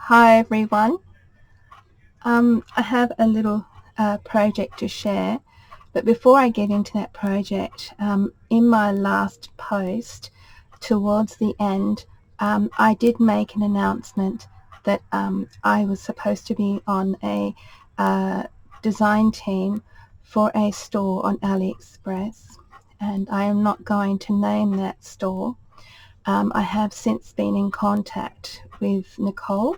Hi everyone. I have a little project to share, but before I get into that project, in my last post towards the end, I did make an announcement that I was supposed to be on a design team for a store on Aliexpress, and I am not going to name that store. I have since been in contact with Nicole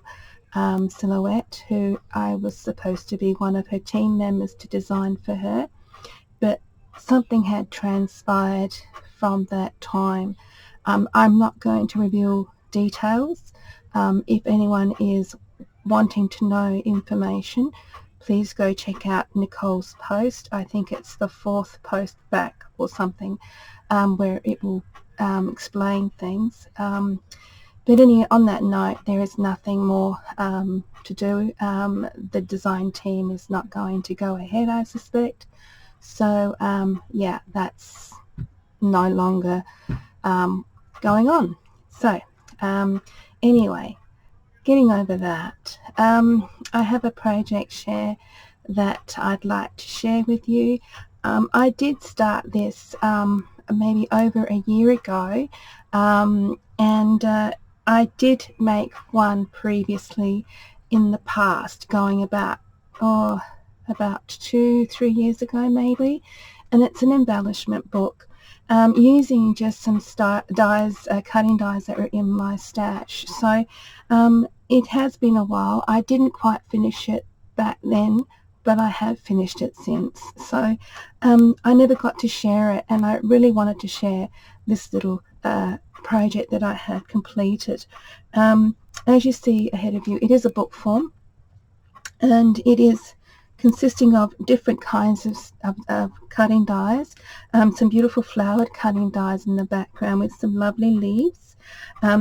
Silhouette, who I was supposed to be one of her team members to design for her, but something had transpired from that time. I'm not going to reveal details. If anyone is wanting to know information, please go check out Nicole's post. I think it's the 4th post back or something, where it will explain things. But anyway, on that note, there is nothing more to do. The design team is not going to go ahead, I suspect. So yeah, that's no longer going on. So anyway, getting over that, I have a project share that I'd like to share with you. I did start this maybe over a year ago, and I did make one previously in the past, going about 2-3 years ago maybe, and it's an embellishment book, using just some dies, cutting dies that were in my stash. So it has been a while. I didn't quite finish it back then, but I have finished it since. So I never got to share it, and I really wanted to share this little project that I had completed. As you see ahead of you, it is a book form, and it is consisting of different kinds of cutting dies, some beautiful flowered cutting dies in the background with some lovely leaves,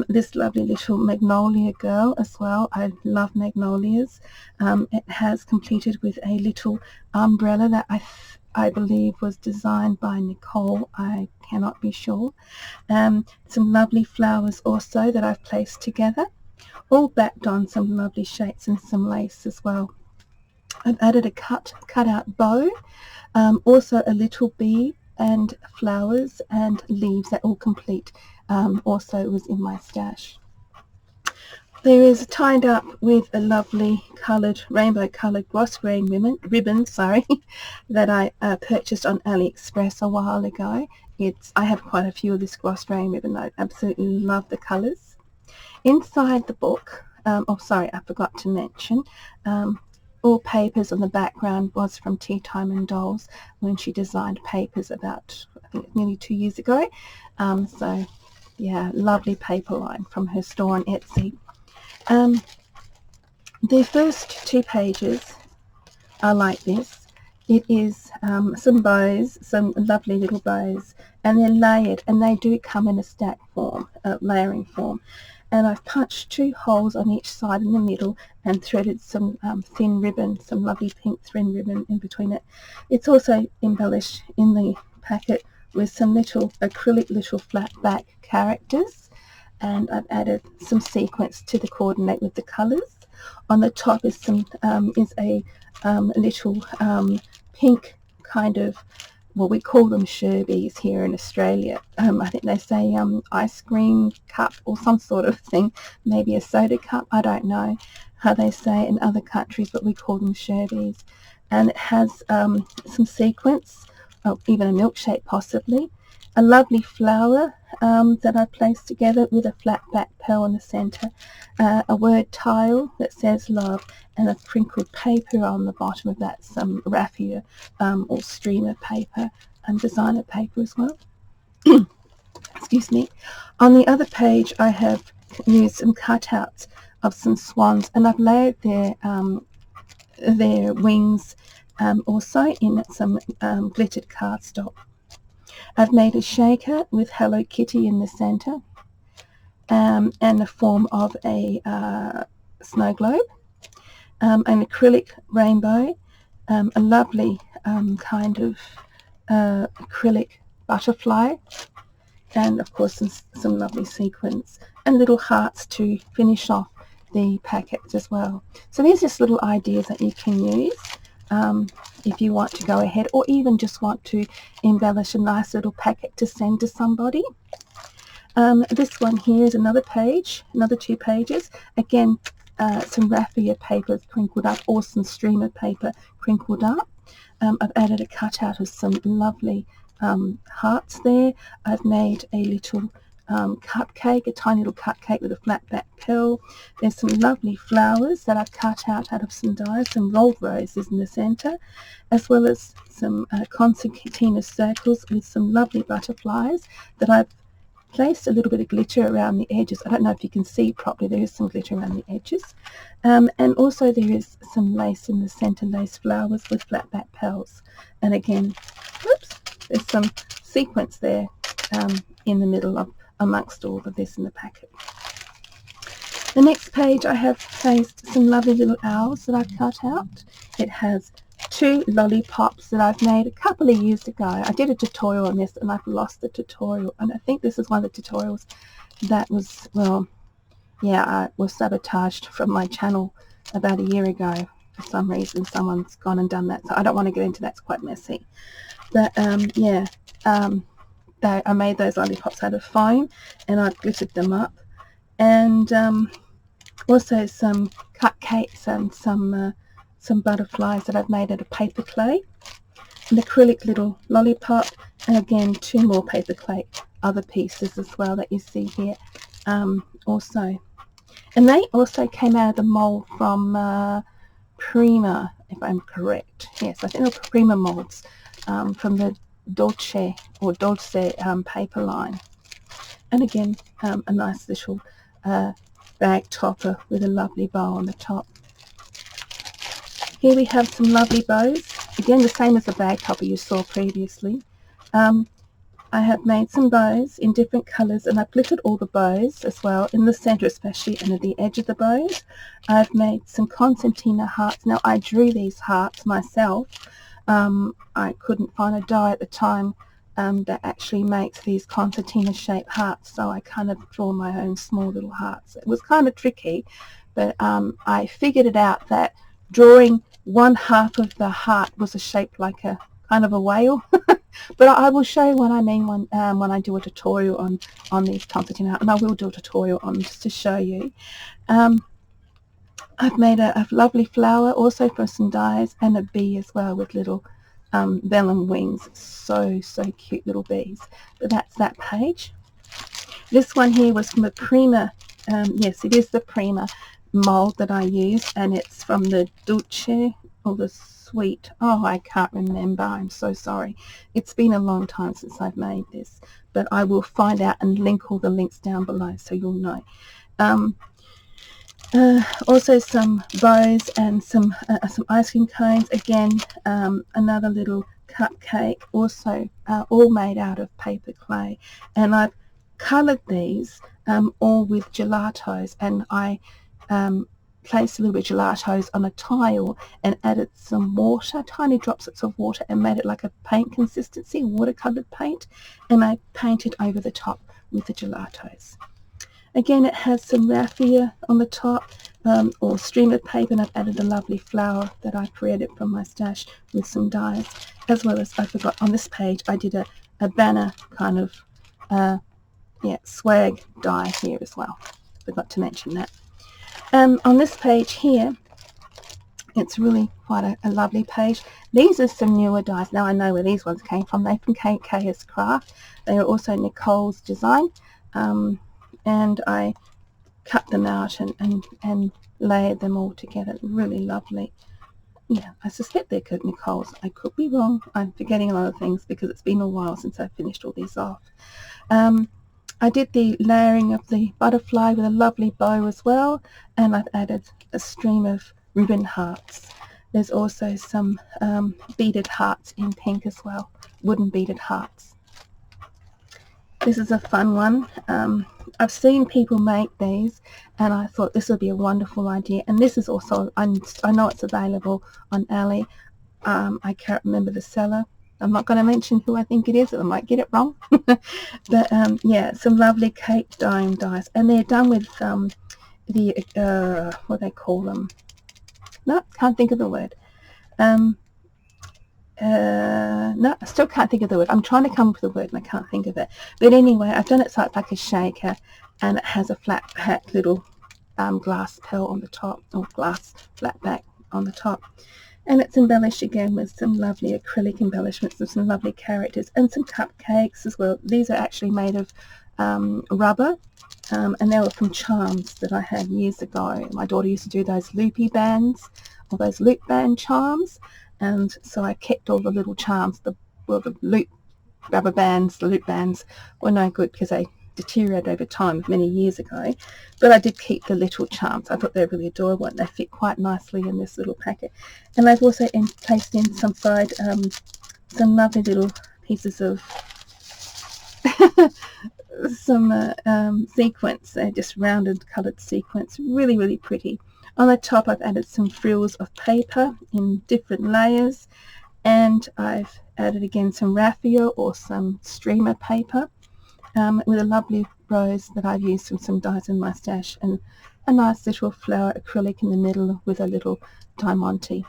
this lovely little magnolia girl as well. I love magnolias. It has completed with a little umbrella that I believe was designed by Nicole. I cannot be sure. Some lovely flowers also that I've placed together, all backed on some lovely shapes and some lace as well. I've added a cut out bow, also a little bee and flowers and leaves that all complete. Also was in my stash. There is tied up with a lovely coloured, rainbow coloured grosgrain ribbon that I purchased on Aliexpress a while ago. I have quite a few of this grosgrain ribbon. I absolutely love the colours. Inside the book, I forgot to mention, all papers on the background was from Tea Time and Dulce, when she designed papers about, I think, nearly 2 years ago. So yeah, lovely paper line from her store on Etsy. The first 2 pages are like this. It is some bows, some lovely little bows, and they're layered, and they do come in a stack form, layering form. And I've punched 2 holes on each side in the middle and threaded some thin ribbon, some lovely pink thin ribbon in between it. It's also embellished in the packet with some little acrylic little flat back characters, and I've added some sequins to coordinate with the colours. On the top is a little pink kind of, well, we call them sherbies here in Australia. I think they say ice cream cup or some sort of thing, maybe a soda cup. I don't know how they say it in other countries, but we call them sherbies. And it has some sequins, even a milkshake possibly, a lovely flower that I placed together with a flat back pearl in the centre, a word tile that says love, and a crinkled paper on the bottom of that, some raffia or streamer paper and designer paper as well. Excuse me. On the other page, I have used some cutouts of some swans, and I've layered their wings also in some glittered cardstock. I've made a shaker with Hello Kitty in the centre, and the form of a snow globe, an acrylic rainbow, a lovely kind of acrylic butterfly, and of course some lovely sequins and little hearts to finish off the packets as well. So these are just little ideas that you can use if you want to go ahead, or even just want to embellish a nice little packet to send to somebody. This one here is another page, another 2 pages. Again, some raffia paper crinkled up, or some streamer paper crinkled up. I've added a cutout of some lovely hearts there. I've made a little cupcake, a tiny little cupcake with a flat back pearl. There's some lovely flowers that I've cut out of some dies, some rolled roses in the centre, as well as some concertina circles with some lovely butterflies that I've placed a little bit of glitter around the edges. I don't know if you can see properly, there is some glitter around the edges. And also there is some lace in the centre, lace flowers with flat back pearls. And again, whoops, there's some sequins there in the middle of amongst all of this in the packet. The next page I have placed some lovely little owls that I've cut out. It has 2 lollipops that I've made a couple of years ago. I did a tutorial on this and I've lost the tutorial, and I think this is one of the tutorials that was, well, yeah, I was sabotaged from my channel about a year ago. For some reason someone's gone and done that, so I don't want to get into that, it's quite messy. But yeah, I made those lollipops out of foam and I've glittered them up, and also some cupcakes and some butterflies that I've made out of paper clay, an acrylic little lollipop, and again 2 more paper clay other pieces as well that you see here also. And they also came out of the mould from Prima, if I'm correct. Yes, I think they're Prima molds from the Dulce or Dulce paper line. And again, a nice little bag topper with a lovely bow on the top. Here we have some lovely bows, again the same as the bag topper you saw previously. I have made some bows in different colours, and I've glittered all the bows as well, in the centre especially and at the edge of the bows. I've made some Constantina Hearts. Now I drew these hearts myself. I couldn't find a die at the time that actually makes these concertina shaped hearts, so I kind of draw my own small little hearts. It was kind of tricky, but I figured it out that drawing one half of the heart was a shape like a kind of a whale. But I will show you what I mean when I do a tutorial on these concertina, and I will do a tutorial on just to show you. I've made a lovely flower also for some dies, and a bee as well with little vellum wings. So cute little bees. But that's that page. This one here was from a Prima, yes it is the Prima mould that I used, and it's from the Dulce or the Sweet. Oh, I can't remember, I'm so sorry. It's been a long time since I've made this, but I will find out and link all the links down below so you'll know. Also some bows and some ice cream cones. Again, another little cupcake, also all made out of paper clay, and I've coloured these all with gelatos, and I placed a little bit of gelatos on a tile and added some water, tiny droplets of water, and made it like a paint consistency, watercoloured paint, and I painted over the top with the gelatos. Again, it has some raffia on the top, or streamer paper, and I've added a lovely flower that I created from my stash with some dies, as well as, I forgot, on this page I did a banner kind of yeah, swag die here as well. Forgot to mention that. On this page here, it's really quite a lovely page. These are some newer dies. Now I know where these ones came from. They're from KScraft. They are also Nicole's design, and I cut them out and layered them all together. Really lovely. Yeah, I suspect they're Nicole's. I could be wrong. I'm forgetting a lot of things because it's been a while since I finished all these off. I did the layering of the butterfly with a lovely bow as well, and I've added a stream of ribbon hearts. There's also some beaded hearts in pink as well, wooden beaded hearts. This is a fun one. I've seen people make these, and I thought this would be a wonderful idea. And this is also, I know it's available on Ali. I can't remember the seller. I'm not going to mention who I think it is, I might get it wrong. But yeah, some lovely cake dome dies, and they're done with what they call them. No, can't think of the word. No, I still can't think of the word. I'm trying to come up with the word and I can't think of it. But anyway, I've done it so it's like a shaker, and it has a flat pack little glass pearl on the top, or glass flat back on the top. And it's embellished again with some lovely acrylic embellishments and some lovely characters and some cupcakes as well. These are actually made of rubber, and they were from charms that I had years ago. My daughter used to do those loopy bands, or those loop band charms, and so I kept all the little charms. The loop rubber bands, the loop bands were no good because they deteriorated over time many years ago, but I did keep the little charms. I thought they were really adorable and they fit quite nicely in this little packet. And I've also placed inside some lovely little pieces of some sequins. They're just rounded coloured sequins, really, really pretty. On the top I've added some frills of paper in different layers, and I've added again some raffia or some streamer paper, with a lovely rose that I've used from some dies in my stash, and a nice little flower acrylic in the middle with a little diamante.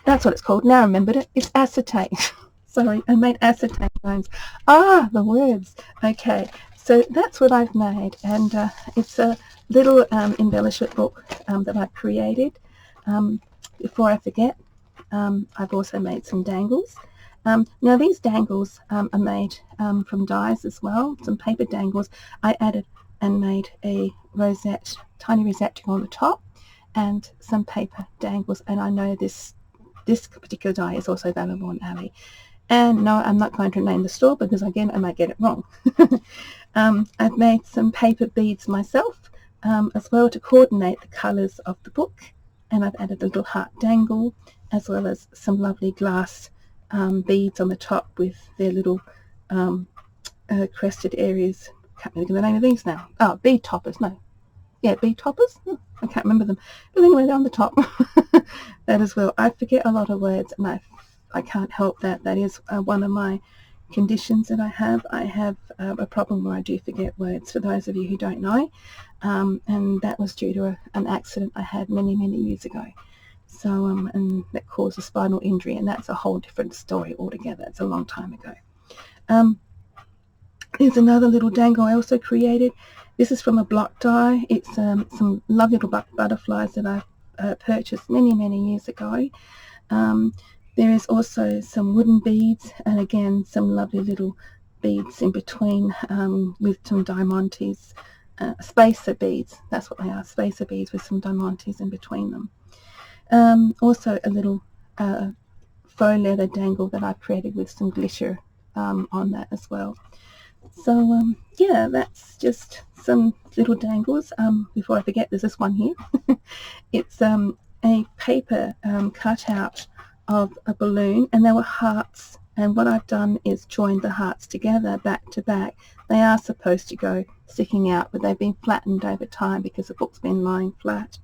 That's what it's called. Now I remembered it. It's acetate. Sorry, I made acetate bones. Ah, the words. Okay, so that's what I've made, and it's a little embellishment book that I've created. Before I forget, I've also made some dangles. Now these dangles are made from dies as well, some paper dangles. I added and made a rosette, tiny rosette to go on the top, and some paper dangles, and I know this particular die is also available on Ali. And no, I'm not going to name the store because again I might get it wrong. I've made some paper beads myself as well to coordinate the colours of the book, and I've added a little heart dangle as well as some lovely glass beads on the top with their little crested areas. Can't think of the name of these now. Oh, bead toppers. No, yeah, bead toppers. I can't remember them. But anyway, they're on the top. That as well. I forget a lot of words, and I can't help that. That is one of my conditions that I have. I have a problem where I do forget words, for those of you who don't know, and that was due to an accident I had many years ago. So and that caused a spinal injury, and that's a whole different story altogether. It's a long time ago. There's another little dangle I also created. This is from a block die. It's some lovely little butterflies that I purchased many years ago. There is also some wooden beads, and again some lovely little beads in between with some diamantes, spacer beads. That's what they are, spacer beads with some diamantes in between them. Also a little faux leather dangle that I've created with some glitter on that as well. So yeah, that's just some little dangles. Before I forget, there's this one here. It's a paper cutout of a balloon, and there were hearts, and what I've done is joined the hearts together back to back. They are supposed to go sticking out, but they've been flattened over time because the book's been lying flat.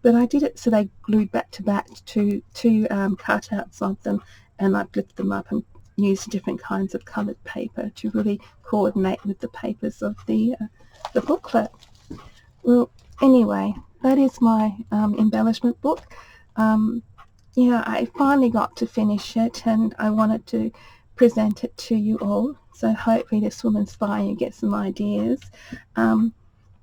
But I did it so they glued back to back two cutouts of them, and I've lifted them up and used different kinds of coloured paper to really coordinate with the papers of the booklet. Well, anyway, that is my embellishment book. Yeah, I finally got to finish it, and I wanted to present it to you all. So hopefully this will inspire you, get some ideas, and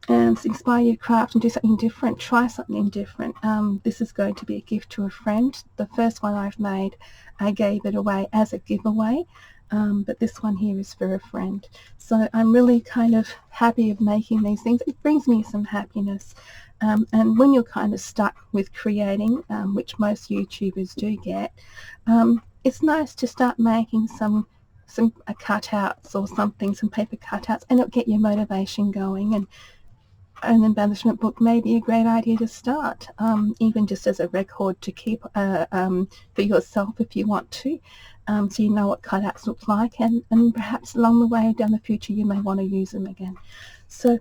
inspire you to craft and do something different, try something different. This is going to be a gift to a friend. The first one I've made, I gave it away as a giveaway, but this one here is for a friend. So I'm really kind of happy of making these things. It brings me some happiness. And when you're kind of stuck with creating, which most YouTubers do get, it's nice to start making some cutouts or something, some paper cutouts, and it'll get your motivation going. And an embellishment book may be a great idea to start, even just as a record to keep for yourself if you want to, so you know what cutouts look like, and perhaps along the way down the future you may want to use them again. So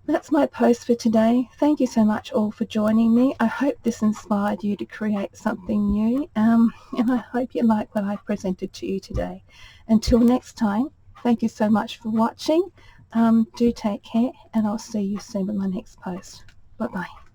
that's my post for today. Thank you so much all for joining me. I hope this inspired you to create something new, and I hope you like what I presented to you today. Until next time, thank you so much for watching. Do take care, and I'll see you soon with my next post. Bye bye.